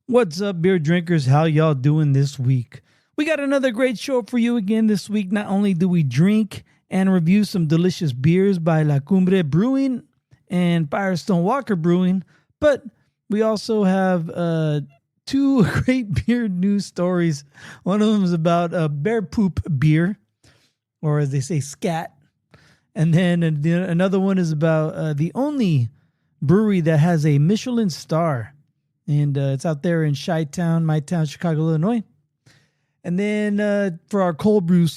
What's up, beer drinkers? How y'all doing this week? We got another great show for you again this week. Not only do we drink and review some delicious beers by La Cumbre Brewing and Firestone Walker Brewing, but we also have two great beer news stories. One of them is about bear poop beer, or as they say, scat. And then another one is about the only brewery that has a Michelin star. And it's out there in Chi-Town, my town, Chicago, Illinois. And then for our cold brew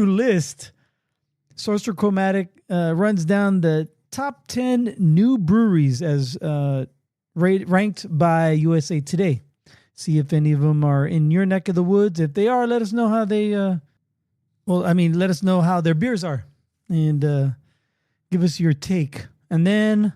list, Sorcerer Chromatic runs down the top 10 new breweries as ranked by USA Today. See if any of them are in your neck of the woods. If they are, let us know how they. Let us know how their beers are, and give us your take. And then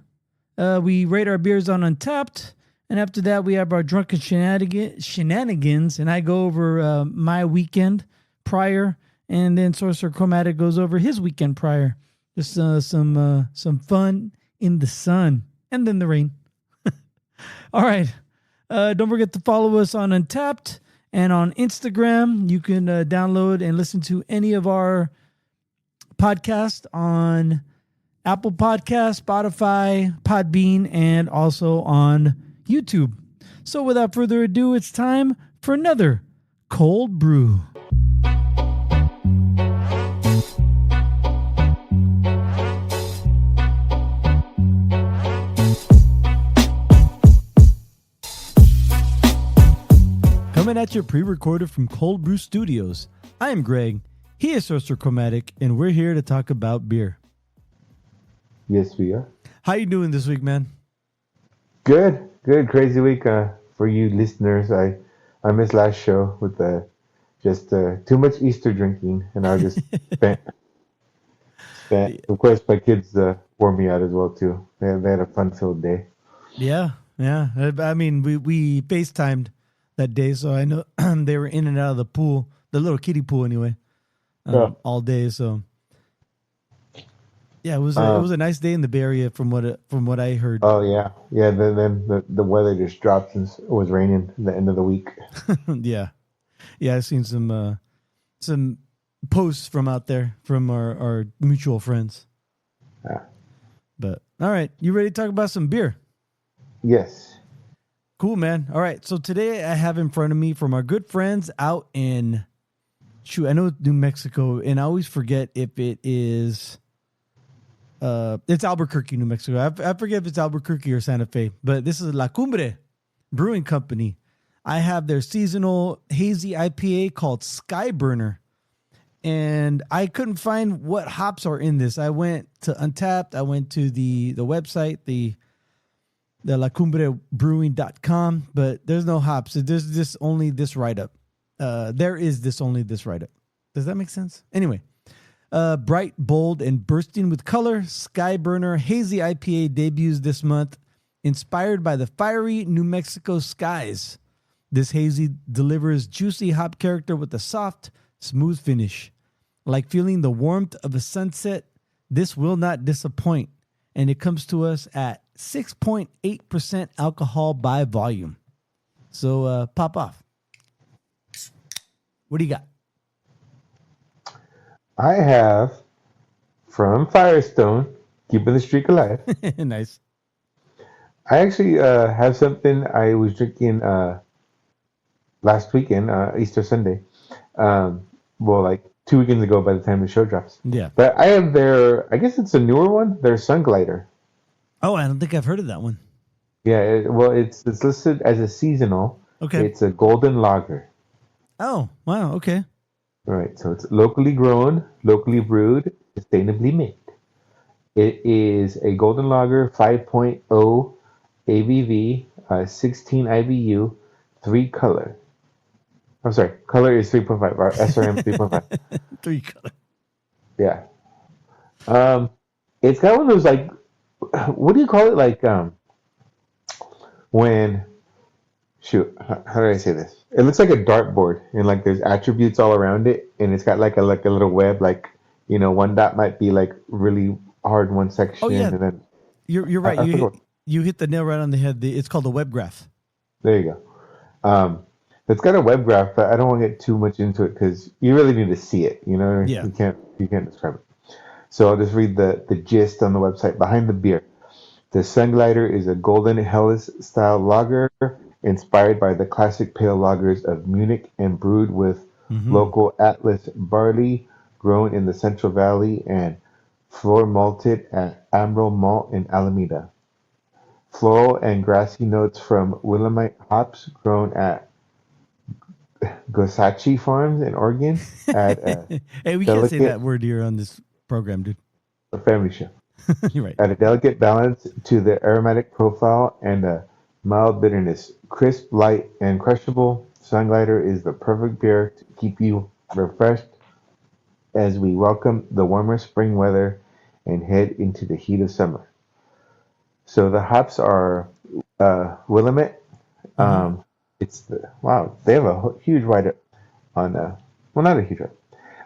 we rate our beers on Untapped. And after that, we have our Drunken Shenanigans. And I go over my weekend prior. And then Sorcerer Chromatic goes over his weekend prior. Just some fun in the sun. And then the rain. All right. Don't forget to follow us on Untapped. And on Instagram, you can download and listen to any of our podcasts on Apple Podcasts, Spotify, Podbean, and also on YouTube. So without further ado, it's time for another Cöld Brew. Coming at you pre-recorded from Cöld Brew Studios. I am Greg. He is Sorcerer Chromatic, and we're here to talk about beer. Yes, we are. How you doing this week, man? Good. Crazy week for you listeners. I missed last show with just too much Easter drinking, and I just spent. Of course, my kids wore me out as well too. They had a fun-filled day. Yeah. I mean, we FaceTimed that day, so I know they were in and out of the pool, the little kiddie pool anyway, all day. So yeah, it was a nice day in the Bay Area from what I heard. Oh yeah. Then the weather just dropped and it was raining at the end of the week. yeah. I've seen some posts from out there from our mutual friends. Yeah. But all right, you ready to talk about some beer? Yes. Cool, man. All right. So today I have in front of me from our good friends out in, I know New Mexico, and I always forget if it is, it's Albuquerque, New Mexico. I forget if it's Albuquerque or Santa Fe, but this is La Cumbre Brewing Company. I have their seasonal hazy IPA called Skyburner, and I couldn't find what hops are in this. I went to Untapped. I went to the website, the lacumbrebrewing.com, but there's no hops. There's just only this write-up. There is this only this write-up. Does that make sense? Anyway, bright, bold, and bursting with color, Skyburner Hazy IPA debuts this month, inspired by the fiery New Mexico skies. This hazy delivers juicy hop character with a soft, smooth finish. Like feeling the warmth of a sunset, this will not disappoint, and it comes to us at 6.8% alcohol by volume. So pop off. What do you got? I have from Firestone, keeping the streak alive. Nice. I actually have something I was drinking last weekend, Easter Sunday. Like 2 weekends ago by the time the show drops. Yeah. But I have I guess it's a newer one, their Sun Glider. Oh, I don't think I've heard of that one. Yeah, it's listed as a seasonal. Okay. It's a golden lager. Oh, wow. Okay. All right, so it's locally grown, locally brewed, sustainably made. It is a golden lager, 5.0 ABV, 16 IBU, 3 color. I'm sorry, color is 3.5, or SRM 3.5. 3 color. Yeah. It's got one of those, like, what do you call it? Like, when, how do I say this? It looks like a dartboard, and like there's attributes all around it, and it's got like a little web, like, one dot might be like really hard in one section. Oh, yeah. And then You're right. You hit the nail right on the head. It's called a web graph. There you go. It's got a web graph, but I don't want to get too much into it because you really need to see it. You know, Yeah. you can't describe it. So I'll just read the gist on the website. Behind the beer, the Sunglider is a golden Helles style lager inspired by the classic pale lagers of Munich and brewed with Mm-hmm. local Atlas barley grown in the Central Valley and floor malted at Emerald Malt in Alameda. Floral and grassy notes from Willamette hops grown at Gosachi Farms in Oregon add a Hey, we can't say that delicate word here on this program, dude. family show. You're right. Add a delicate balance to the aromatic profile and a mild bitterness. Crisp, light, and crushable, Sunglider is the perfect beer to keep you refreshed as we welcome the warmer spring weather and head into the heat of summer. So the hops are Willamette. Mm-hmm. It's wow, they have a huge write-up on well, not a huge write.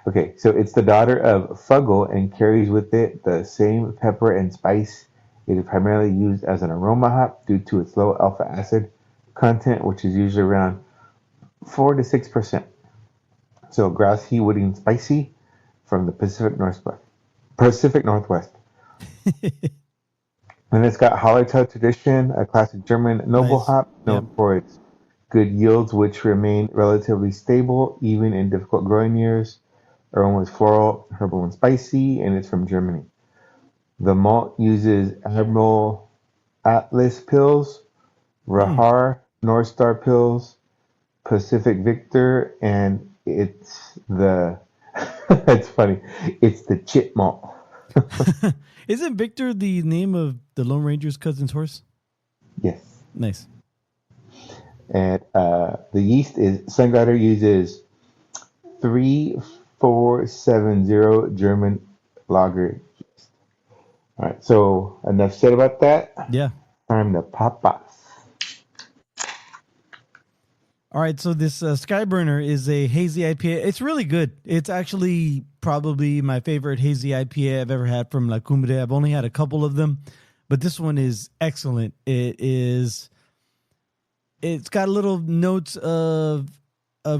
Okay, so it's the daughter of Fuggle and carries with it the same pepper and spice. It is primarily used as an aroma hop due to its low alpha acid content, which is usually around 4 to 6%. So grassy, woody, and spicy from the Pacific Northwest. Pacific Northwest. And it's got Hallertau tradition, a classic German noble Nice. hop Yep. known for its good yields, which remain relatively stable even in difficult growing years. Aroma is floral, herbal, and spicy, and it's from Germany. The malt uses Admiral Atlas pills, Mm. Rahar North Star pills, Pacific Victor, and it's the it's funny. It's the chip malt. Isn't Victor the name of the Lone Ranger's cousin's horse? Yes. Nice. And the yeast is Sungrider uses 3470 German lager. All right, so enough said about that. Yeah. Time to pop off. All right. So this Skyburner is a hazy IPA. It's really good. It's actually probably my favorite hazy IPA I've ever had from La Cumbre. I've only had a couple of them, but this one is excellent. It's got little notes of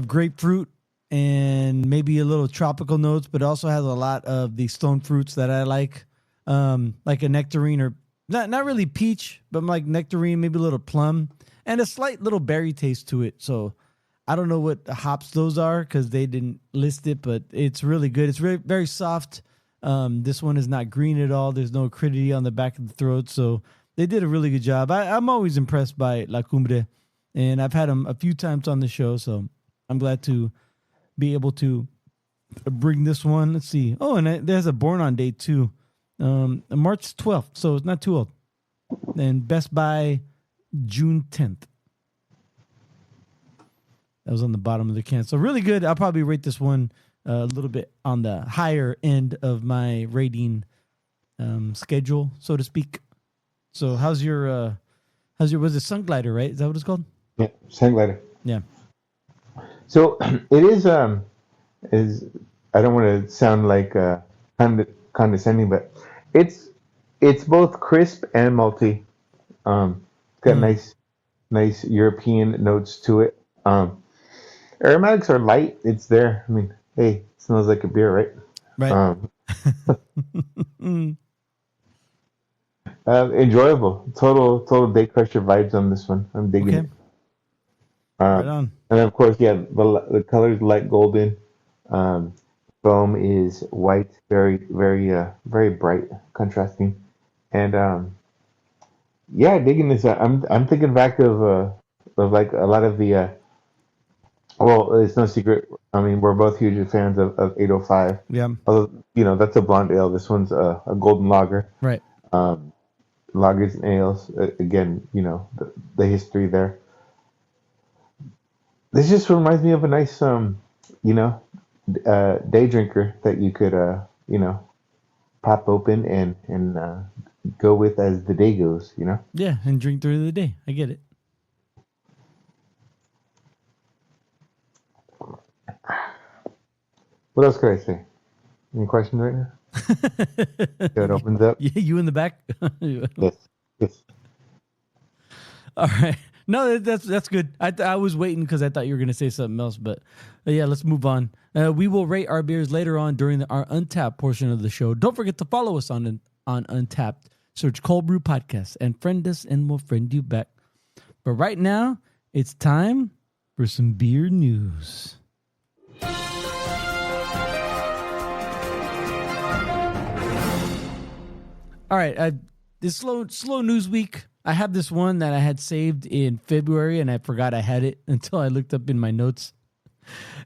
grapefruit and maybe a little tropical notes, but also has a lot of the stone fruits that I like a nectarine or not really peach, but like nectarine, maybe a little plum, and a slight little berry taste to it. So I don't know what hops those are because they didn't list it, but it's really good. It's very very soft. This one is not green at all. There's no acridity on the back of the throat, so they did a really good job. I'm always impressed by La Cumbre, and I've had them a few times on the show, so I'm glad to be able to bring this one. Let's see. Oh, and there's a born on date too, March 12th, so it's not too old. And Best Buy June 10th. That was on the bottom of the can. So really good. I'll probably rate this one a little bit on the higher end of my rating schedule, so to speak. So how's your was it Sunglider, right? Is that what it's called? Yeah, Sungrider. Yeah. So it is I don't want to sound like condescending, but it's it's both crisp and malty. It's got Mm, nice European notes to it. Aromatics are light. It's there. I mean, hey, it smells like a beer, right? right. Um, Mm, enjoyable. Total day crusher vibes on this one. I'm digging okay. it. Right on. And of course, yeah, the color is light golden. Um, foam is white, very bright, contrasting. And yeah, digging this. I'm thinking back of like a lot of the well, it's no secret. I mean, we're both huge fans of 805. Yeah. Although, that's a blonde ale. This one's a golden lager. Right. Um, Lagers and ales, again, the history there. This just reminds me of a nice, you know, day drinker that you could, pop open and go with as the day goes. Yeah, and drink during the day. I get it. What else could I say? Any questions right now? It opens up. Yeah, you in the back. Yes, yes. All right. No, that's good. I was waiting because I thought you were going to say something else, but yeah, let's move on. We will rate our beers later on during our Untapped portion of the show. Don't forget to follow us on Untapped. Search Cöld Brüe Podcast and friend us, and we'll friend you back. But right now, it's time for some beer news. All right, this slow news week. I have this one that I had saved in February, and I forgot I had it until I looked up in my notes.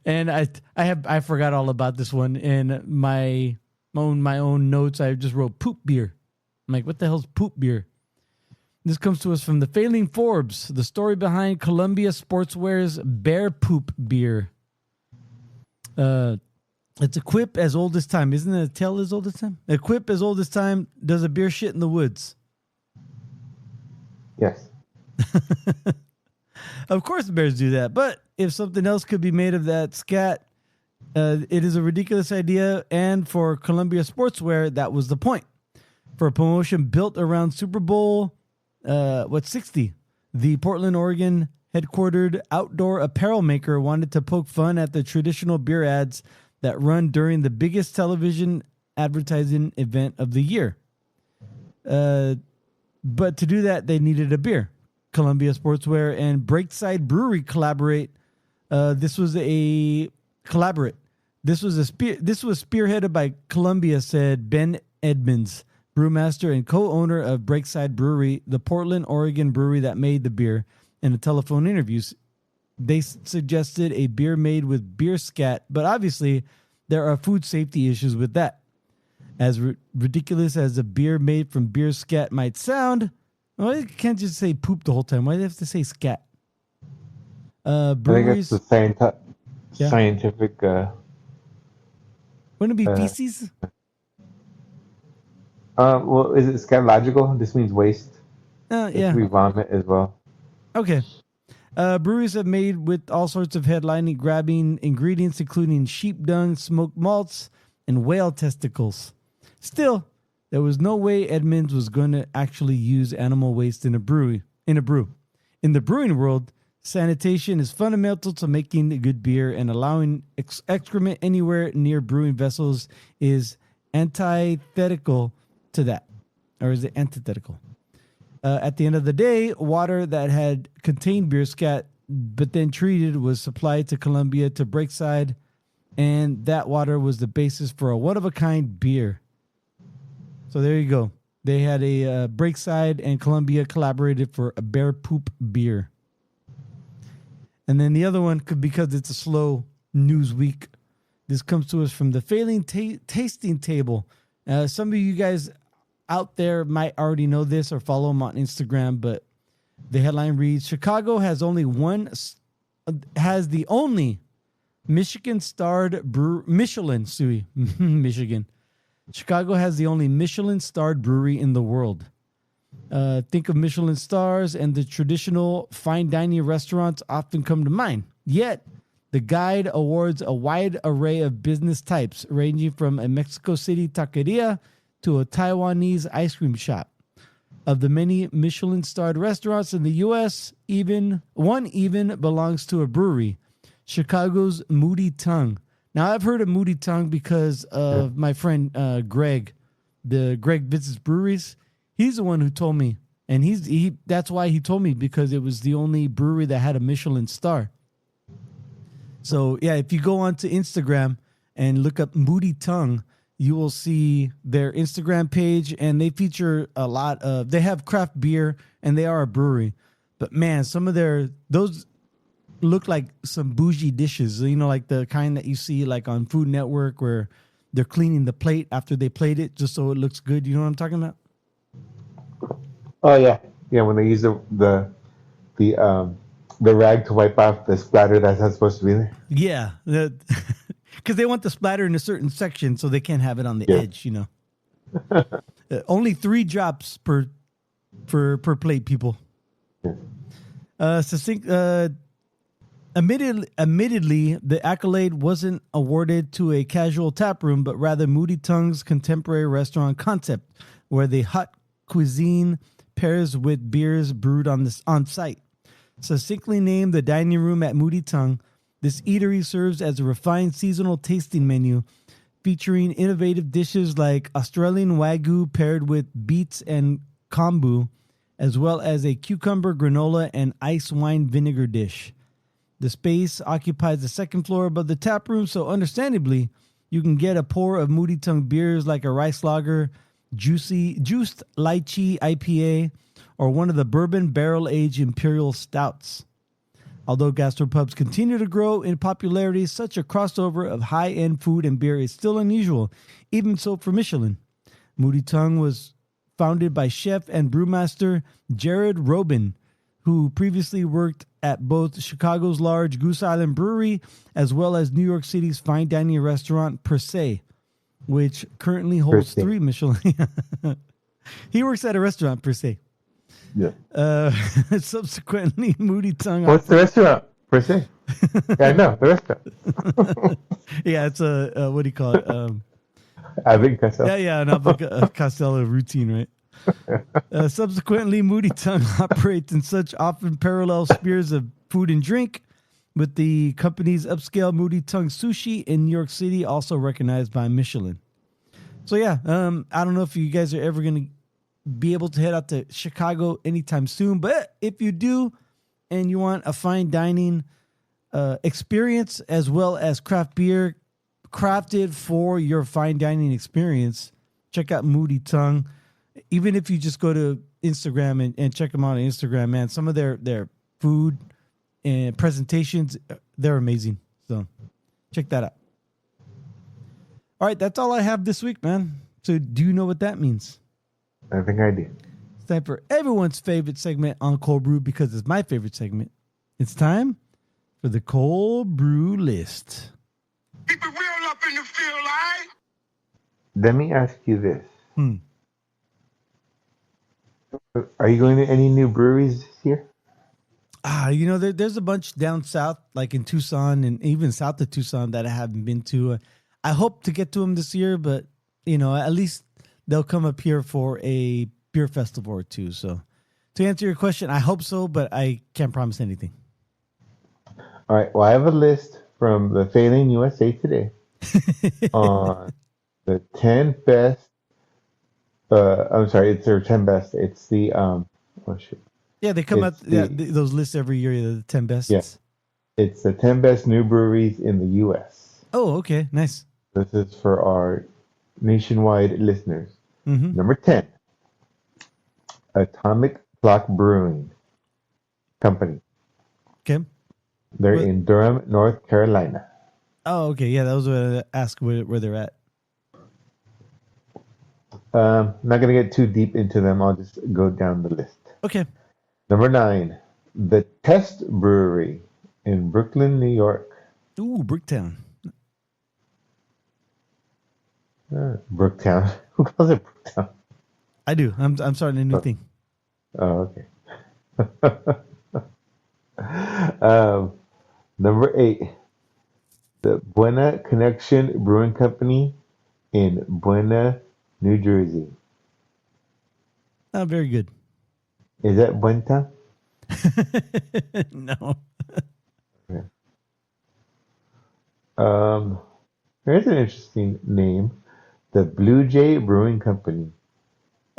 And I forgot all about this one in my own notes. I just wrote poop beer. I'm like, what the hell's poop beer? This comes to us from the Failing Forbes, the story behind Columbia Sportswear's Bear Poop beer. It's a quip as old as time. Isn't it a tale as old as time? A quip as old as time. Does a beer shit in the woods? Yes. Of course bears do that. But if something else could be made of that scat, it is a ridiculous idea. And for Columbia Sportswear, that was the point. For a promotion built around Super Bowl 60, the Portland, Oregon headquartered outdoor apparel maker wanted to poke fun at the traditional beer ads that run during the biggest television advertising event of the year. But to do that, they needed a beer. Columbia Sportswear and Breakside Brewery collaborate. This was spearheaded by Columbia, said Ben Edmonds, brewmaster and co-owner of Breakside Brewery, the Portland, Oregon brewery that made the beer. In a telephone interview, they suggested a beer made with beer scat, but obviously there are food safety issues with that. As ridiculous as a beer made from beer scat might sound, well, you can't just say poop the whole time. Why do they have to say scat? Breweries, I think it's the scientific. Wouldn't it be feces? Well, is it scatological? This means waste. Yeah. We vomit as well. Okay. Breweries have made with all sorts of headlining grabbing ingredients, including sheep dung, smoked malts, and whale testicles. Still, there was no way Edmonds was going to actually use animal waste in a brew. In the brewing world, sanitation is fundamental to making good beer, and allowing excrement anywhere near brewing vessels is antithetical to that. Or is it antithetical? At the end of the day, water that had contained beer scat but then treated was supplied to Columbia to Breakside, and that water was the basis for a one-of-a-kind beer. So there you go. They had a Breakside and Columbia collaborated for a bear poop beer. And then the other one, because it's a slow news week, this comes to us from the Failing Tasting Table. Some of you guys out there might already know this or follow them on Instagram, but the headline reads: Chicago has the only Michelin Michigan. Chicago has the only Michelin starred brewery in the world. Think of Michelin stars, and the traditional fine dining restaurants often come to mind. Yet, the guide awards a wide array of business types, ranging from a Mexico City taqueria to a Taiwanese ice cream shop. Of the many Michelin-starred restaurants in the U.S., one belongs to a brewery, Chicago's Moody Tongue. Now, I've heard of Moody Tongue because of my friend Greg, the Greg Visits Breweries. He's the one who told me, and that's why he told me, because it was the only brewery that had a Michelin star. So, yeah, if you go onto Instagram and look up Moody Tongue, you will see their Instagram page, and they feature a lot of, they have craft beer, and they are a brewery. But man, some of those look like some bougie dishes, like the kind that you see like on Food Network where they're cleaning the plate after they plate it just so it looks good. You know what I'm talking about? Oh yeah. Yeah, when they use the rag to wipe off the splatter that's not supposed to be there. Yeah. Because they want the splatter in a certain section so they can't have it on the edge, Only 3 drops per plate, people. Admittedly, the accolade wasn't awarded to a casual tap room, but rather Moody Tongue's contemporary restaurant concept, where the hot cuisine pairs with beers brewed on site. Succinctly named the dining room at Moody Tongue, this eatery serves as a refined seasonal tasting menu featuring innovative dishes like Australian Wagyu paired with beets and kombu, as well as a cucumber granola and ice wine vinegar dish. The space occupies the second floor above the tap room, so understandably, you can get a pour of Moody Tongue beers like a rice lager, juiced lychee IPA, or one of the bourbon barrel-aged imperial stouts. Although gastropubs continue to grow in popularity, such a crossover of high-end food and beer is still unusual, even so for Michelin. Moody Tongue was founded by chef and brewmaster Jared Robin, who previously worked at both Chicago's large Goose Island Brewery as well as New York City's fine dining restaurant Per Se, which currently holds 3 Michelin. He works at a restaurant, Per Se. Yeah. Subsequently, Moody Tongue. What's the restaurant, Per Se? Yeah, I know, the restaurant. Yeah, it's a, what do you call it? Abbott Costello. Yeah, an Abbott Costello routine, right? Subsequently, Moody Tongue operates in such often parallel spheres of food and drink, with the company's upscale Moody Tongue Sushi in New York City also recognized by Michelin. So yeah, I don't know if you guys are ever going to be able to head out to Chicago anytime soon, but if you do and you want a fine dining experience as well as craft beer crafted for your fine dining experience, check out Moody Tongue. Even if you just go to Instagram and check them out on Instagram, man, some of their food and presentations, they're amazing. So check that out. All right, that's all I have this week, man. So do you know what that means? I think I do. It's time for everyone's favorite segment on Cöld Brew, because it's my favorite segment. It's time for the Cöld Brüe List. Keep it real up in the field, all right? Let me ask you this. Are you going to any new breweries this year? There's a bunch down south, like in Tucson and even south of Tucson, that I haven't been to. I hope to get to them this year, but, at least they'll come up here for a beer festival or two. So to answer your question, I hope so, but I can't promise anything. All right. Well, I have a list from the Failing USA Today on the 10 best. I'm sorry, it's their 10 best. It's the Yeah, they come out those lists every year. The 10 best. Yes, it's the 10 best new breweries in the U.S. Oh, okay, nice. This is for our nationwide listeners. Mm-hmm. Number 10, Atomic Clock Brewing Company. Okay. They're in Durham, North Carolina. Oh, okay. Yeah, that was what I asked where they're at. Not going to get too deep into them. I'll just go down the list. Okay. Number 9, the Test Brewery in Brooklyn, New York. Ooh, Bricktown. Brooktown. Who calls it Brooktown? I do. I'm starting a new thing. Oh, okay. Number 8, the Buena Connection Brewing Company in Buena, New Jersey. Oh, very good. Is that Buena? No. Okay. Here's an interesting name. The Blue Jay Brewing Company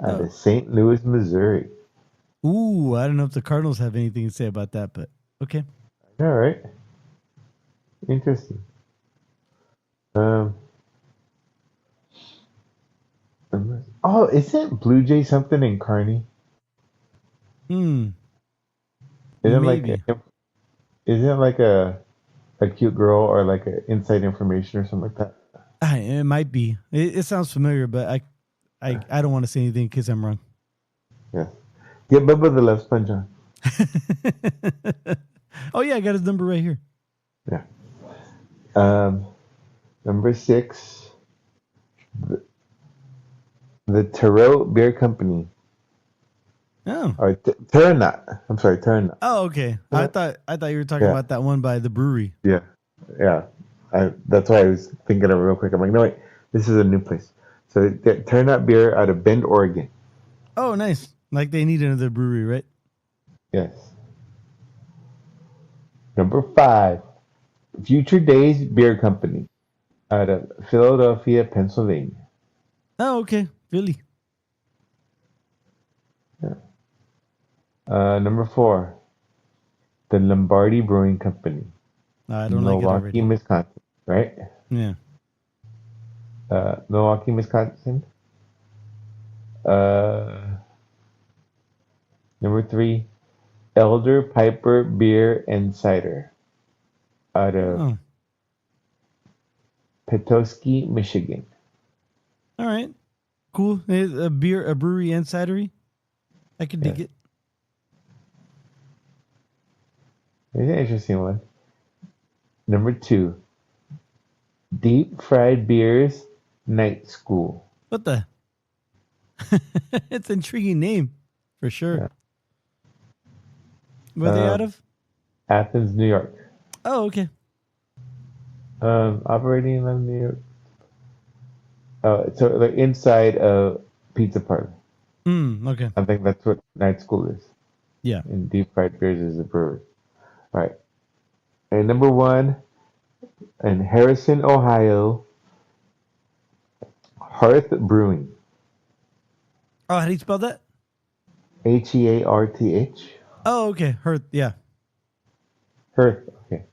out of St. Louis, Missouri. Ooh, I don't know if the Cardinals have anything to say about that, but okay. All right. Interesting. Isn't Blue Jay something in Kearney? Maybe. Isn't it like a cute girl or like a inside information or something like that? It might be. It sounds familiar, but I don't want to say anything because I'm wrong. Yes. Get Bubba the Love Sponge on. Oh yeah, I got his number right here. Yeah. Number 6, the Tarot Beer Company. Oh. Or Terranut. I'm sorry, Terranut. Oh, okay. I thought you were talking about that one by the brewery. Yeah. That's why I was thinking of it real quick. I'm like, no wait, this is a new place. So Terranut beer out of Bend, Oregon. Oh, nice. Like they need another brewery, right? Yes. Number 5, Future Days Beer Company out of Philadelphia, Pennsylvania. Oh, okay. Really? Number 4, the Lombardi Brewing Company, I don't like it Milwaukee, already. Wisconsin. Right? Yeah. Milwaukee, Wisconsin. Number 3, Elder Piper Beer and Cider out of Oh, Petoskey, Michigan. all right. Cool. A brewery and cidery. I could dig Yeah. it. It's an interesting one. Number 2, Deep Fried Beers Night School. What the? It's an intriguing name for sure. Yeah. Where they out of? Athens, New York. Oh, okay. Operating in New York. So like inside a pizza parlor. Okay. I think that's what night school is. Yeah. And Deep Fried Beers is a brewery. All right. And number 1, in Harrison, Ohio, Hearth Brewing. Oh, how do you spell that? Hearth. Oh, okay. Hearth. Yeah. Hearth. Okay.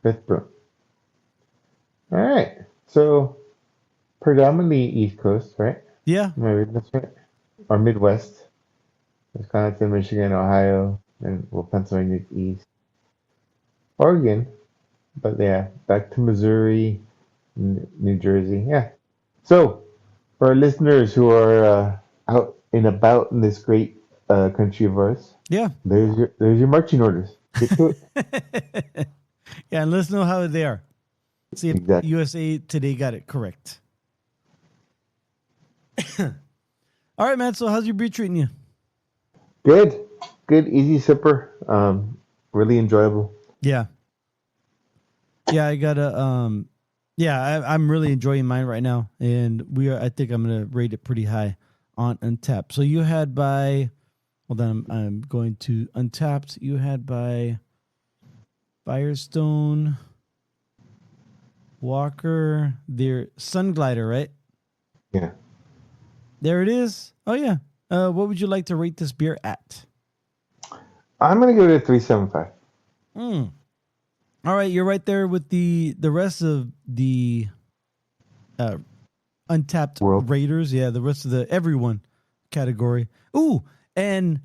Hearth Brewing. All right. So predominantly East Coast, right? Yeah. Am I reading this right? Or Midwest. Wisconsin, Michigan, Ohio, and well, Pennsylvania's east. Oregon, but yeah, back to Missouri, New Jersey. Yeah. So, for our listeners who are out and about in this great country of ours, Yeah. there's your marching orders. Get to it. Yeah. And let us know how they are. See if Exactly. USA Today got it correct. All right, man. So how's your beer treating you? Good, easy sipper. Really enjoyable. Yeah. Yeah, I gotta I'm really enjoying mine right now. And I think I'm gonna rate it pretty high on Untapped. So you had by hold on, I'm going to Untapped. You had by Firestone Walker, their Sun Glider, right? Yeah. There it is. Oh yeah. What would you like to rate this beer at? I'm gonna give it a 3.75. All right, you're right there with the rest of the Untapped World. Raiders. Yeah, the rest of the everyone category. Ooh, and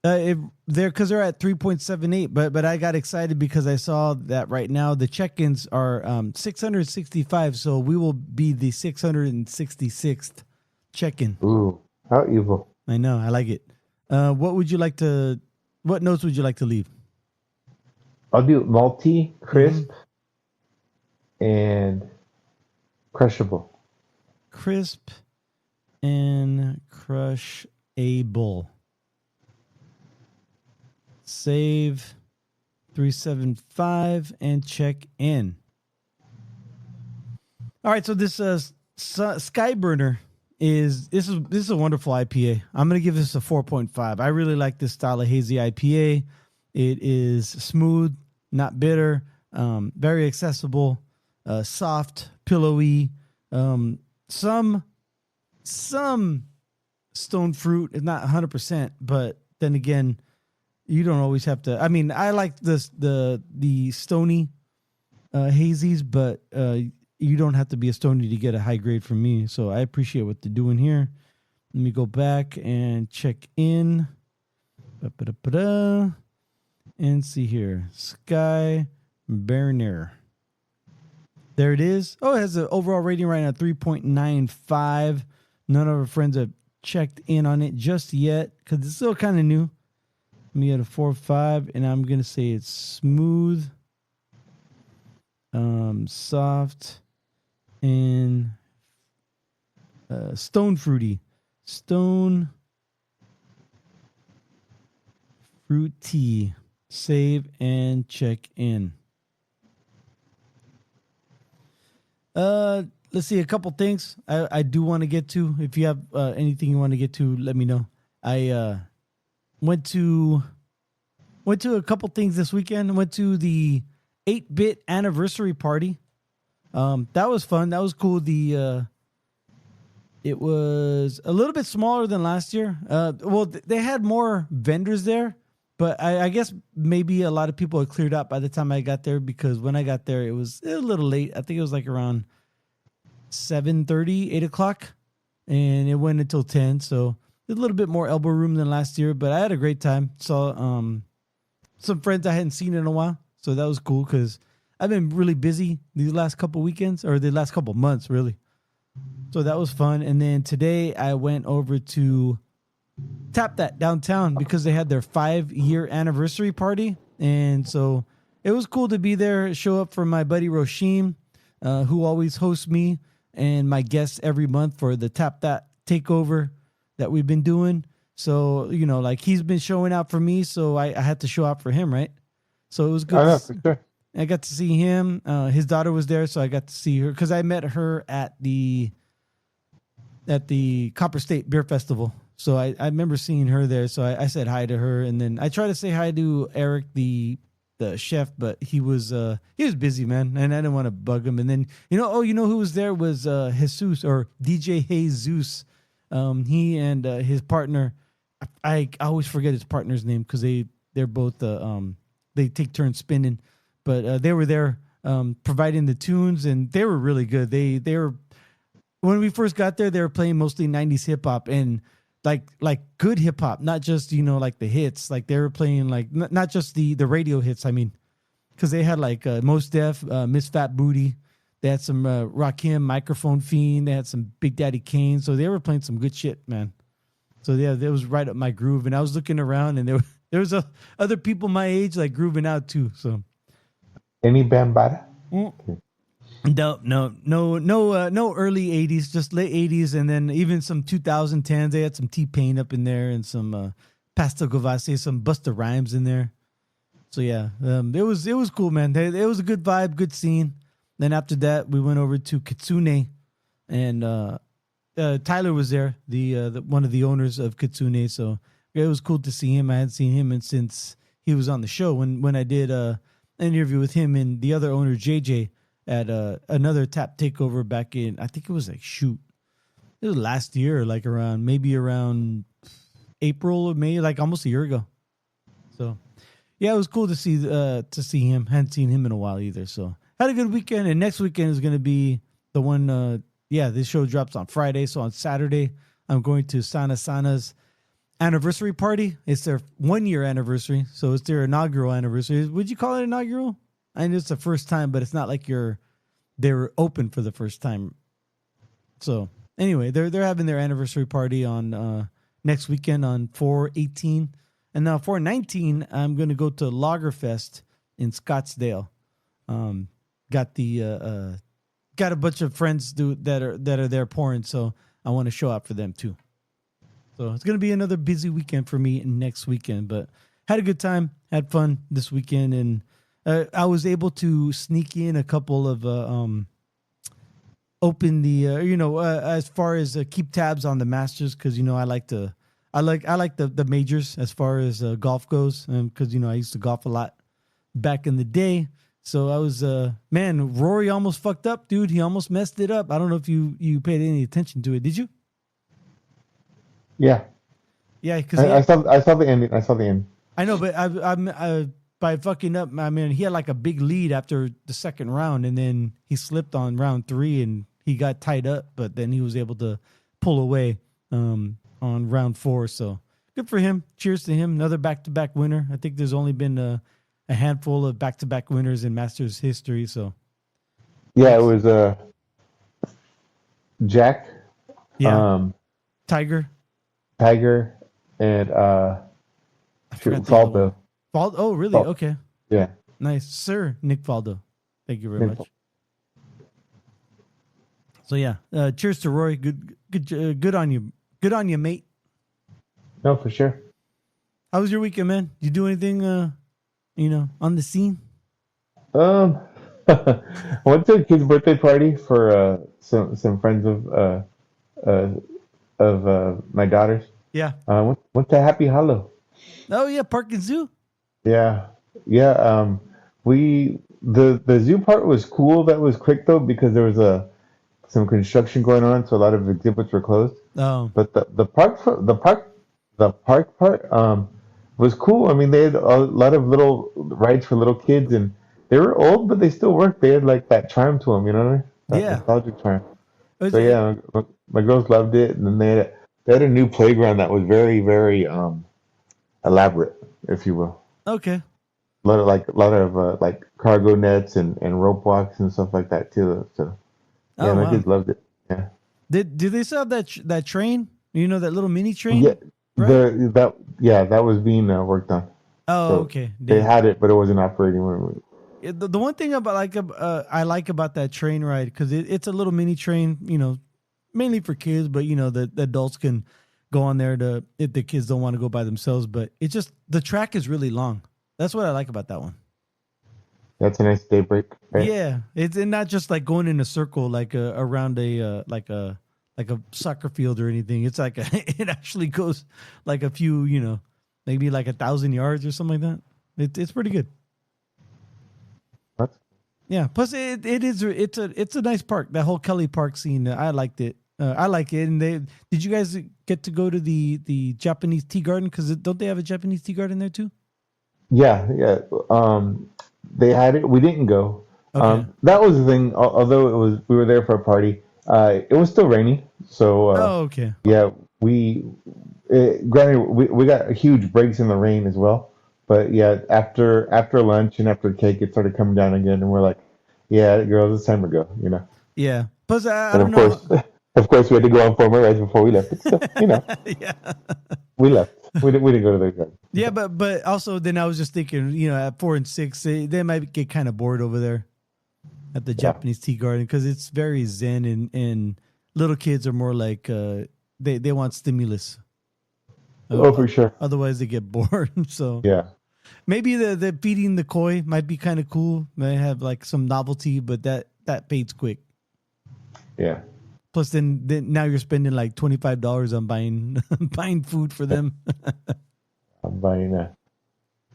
they're because they're at 3.78. But I got excited because I saw that right now the check-ins are 665. So we will be the 666th check-in. Ooh, how evil. I know, I like it. What notes would you like to leave? I'll do malty, crisp, and crushable. Crisp and crushable. Save 375 and check in. All right, so this Skyburner is a wonderful IPA. I'm gonna give this a 4.5. I really like this style of hazy IPA. It is smooth, not bitter, very accessible, soft, pillowy. Some stone fruit is not 100%, but then again, you don't always have to. I mean, I like the stony hazies, but you don't have to be a stony to get a high grade from me. So I appreciate what they're doing here. Let me go back and check in. Ba-ba-da-ba-da. And see here. Sky Berner. There it is. Oh, it has an overall rating right now, 3.95. None of our friends have checked in on it just yet because it's still kind of new. Me at a 4.5, and I'm going to say it's smooth, soft, and stone fruity. Stone fruity. Save and check in. Let's see a couple things I do want to get to. If you have anything you want to get to, let me know. I went to Went to a couple things this weekend. Went to the 8-bit anniversary party. That was fun. That was cool. It was a little bit smaller than last year. They had more vendors there, but I guess maybe a lot of people had cleared up by the time I got there, because when I got there, it was a little late. I think it was like around 7:30, 8 o'clock, and it went until 10. So a little bit more elbow room than last year, but I had a great time. Saw some friends I hadn't seen in a while, so that was cool because I've been really busy these last couple weekends, or the last couple months, really. So that was fun. And then today I went over to Tap That downtown because they had their 5-year anniversary party. And so it was cool to be there, show up for my buddy Roshim, who always hosts me and my guests every month for the Tap That takeover that we've been doing. So, like he's been showing out for me, so I had to show out for him, right? So it was good. I know, for sure. I got to see him. His daughter was there, so I got to see her because I met her at the Copper State Beer Festival. So I remember seeing her there. So I said hi to her, and then I tried to say hi to Eric, the chef, but he was busy, man, and I didn't want to bug him. And then who was there was Jesus, or DJ Jesus. He and his partner. I always forget his partner's name because they're both they take turns spinning. But they were there providing the tunes, and they were really good. They were, when we first got there, they were playing mostly 90s hip hop, and like good hip hop, not just like the hits. Like they were playing like not just the radio hits. I mean, because they had like Mos Def, Miss Fat Booty. They had some Rakim, Microphone Fiend. They had some Big Daddy Kane. So they were playing some good shit, man. So yeah, it was right up my groove. And I was looking around, and there was other people my age like grooving out too. So. Any Bambada? No early 80s, just late 80s, and then even some 2010s. They had some T-Pain up in there, and some Pastel Gavassi, some Busta Rhymes in there. So yeah, it was cool, man. It was a good vibe, good scene. Then after that, we went over to Kitsune, and Tyler was there, the one of the owners of Kitsune. So it was cool to see him. I hadn't seen him since he was on the show when I did interview with him and the other owner, JJ, at another Tap takeover back in, I think it was like it was last year, like around April or May, like almost a year ago. So yeah, it was cool to see him. Hadn't seen him in a while either. So had a good weekend, and next weekend is going to be the one. This show drops on Friday, so on Saturday I'm going to Sana's anniversary party. It's their 1-year anniversary, so it's their inaugural anniversary. Would you call it inaugural? I know it's the first time, but it's not like they're open for the first time. So anyway, they're having their anniversary party on next weekend on 4/18, and now 4/19 I'm going to go to Lagerfest in Scottsdale. Got a bunch of friends that are there pouring, so I want to show up for them too. So it's going to be another busy weekend for me next weekend, but had a good time, had fun this weekend, and I was able to sneak in a couple of open the as far as keep tabs on the Masters, because I like the majors as far as golf goes, because I used to golf a lot back in the day. So I was Rory almost fucked up, dude. He almost messed it up. I don't know if you paid any attention to it. Did you? Yeah. Yeah, because I saw the ending. I saw the end. I know, but I by fucking up, I mean, he had like a big lead after the second round, and then he slipped on round 3, and he got tied up, but then he was able to pull away on round 4. So good for him. Cheers to him. Another back-to-back winner. I think there's only been a handful of back-to-back winners in Masters history. So yeah, it was Jack, Tiger, and Faldo. Faldo. Oh, really? Okay. Yeah. Nice, Sir Nick Faldo. Thank you very much. So yeah, cheers to Roy. Good on you. Good on you, mate. No, for sure. How was your weekend, man? Did you do anything, on the scene? I went to a kid's birthday party for some friends of my daughters. Yeah. Went to Happy Hollow. Oh yeah, Park and Zoo. Yeah, yeah. The zoo part was cool. That was quick though because there was some construction going on, so a lot of exhibits were closed. Oh, But the park part was cool. I mean, they had a lot of little rides for little kids, and they were old, but they still worked. They had like that charm to them, you know what I mean? That yeah. nostalgic charm. Was So it, yeah, my girls loved it, and then they had a new playground that was very very elaborate, if you will. okay. A lot of like cargo nets and rope walks and stuff like that too. So yeah, Oh my wow. kids loved it. Yeah. Did they still have that train? You know that little mini Yeah, train, right? that was being worked on. Oh, So okay. they Yeah. had it, but it wasn't operating when Yeah, the one thing about I like about that train ride because it's a little mini train, mainly for kids, but the adults can go on there to if the kids don't want to go by themselves. But it's just the track is really long. That's what I like about that one. that's a nice day break, right? Yeah, it's and not just like going in a circle like around like a soccer field or anything. It's like it actually goes like a few, maybe like 1,000 yards or something like that. It's pretty good. That's, Yeah. Plus, it's a nice park. That whole Kelly Park scene, I liked it. I like it. And did you guys get to go to the Japanese tea garden? Because don't they have a Japanese tea garden there too? yeah, yeah. They had it. We didn't go. Okay. That was the thing. Although we were there for a party. It was still rainy. So Oh, okay. yeah, granted we got huge breaks in the rain as well. But yeah, after lunch and after cake, it started coming down again, and we're like, yeah, girls, it's time to go. You know. Yeah. Plus, I And don't know. of course, we had to go on formal rides before we left. But still, Yeah. we left. We didn't go to the garden. Yeah, but also then I was just thinking, at 4 and 6, they might get kind of bored over there at the Yeah. Japanese tea garden because it's very zen and little kids are more like they want stimulus. Oh, for sure. Otherwise, they get bored. So Yeah. maybe the feeding the koi might be kind of cool. Might have like some novelty, but that fades quick. Yeah. Plus, then now you're spending like $25 on buying buying food for them. I'm buying a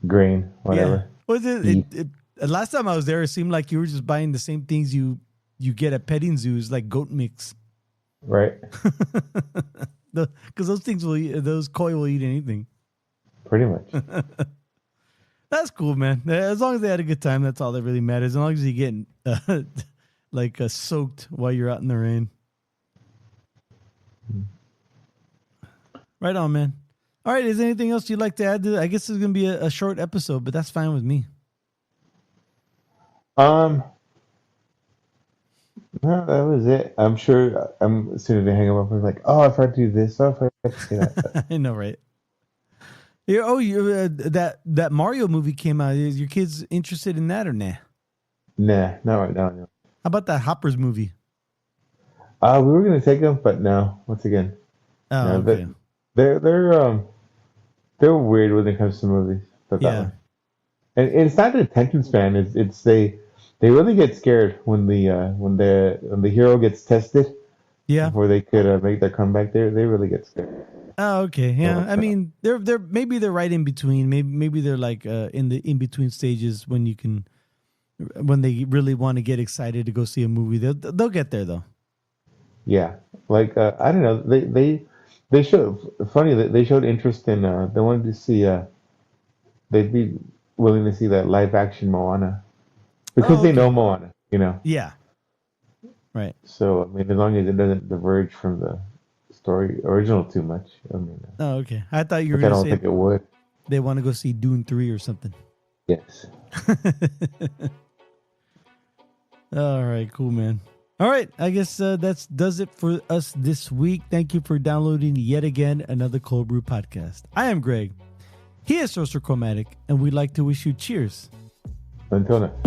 grain, whatever. Was it last time I was there? It seemed like you were just buying the same things you get at petting zoos, like goat mix. Right. Because those koi will eat anything. Pretty much. That's cool, man. As long as they had a good time, that's all that really matters. As long as you get soaked while you're out in the rain. Right on, man. All right, is there anything else you'd like to add to it? I guess it's going to be a short episode, but that's fine with me. No, that was it. I'm sure. As soon as they hang up, I'm like, oh, I forgot to do this. Oh, I forgot to do that. I know, right? That Mario movie came out. Is your kids interested in that or nah? Nah, not right now. No. How about that Hoppers movie? We were gonna take them, but no. Once again, Oh, no. okay. They're weird when it comes to movies. But that Yeah. one. And it's not an attention span. It's they really get scared when the hero gets tested Yeah. before they could make their comeback. They really get scared. Oh, okay. Yeah. So, I mean, they're maybe they're right in between. Maybe they're like in the in between stages when they really want to get excited to go see a movie. They'll get there though. yeah, like I don't know. They showed funny that they showed interest in. They wanted to see. They'd be willing to see that live action Moana because Oh, they okay. know Moana. You know. Yeah. Right. So I mean, as long as it doesn't diverge from the story original too much. I mean, Oh, okay. I thought you were which I gonna don't say think it would. they want to go see Dune 3 or something. Yes. All right, cool, man. All right, I guess that does it for us this week. Thank you for downloading yet again another Cöld Brüe podcast. I am Greg. He is Sorcerer Chromatic, and we'd like to wish you cheers. Until next.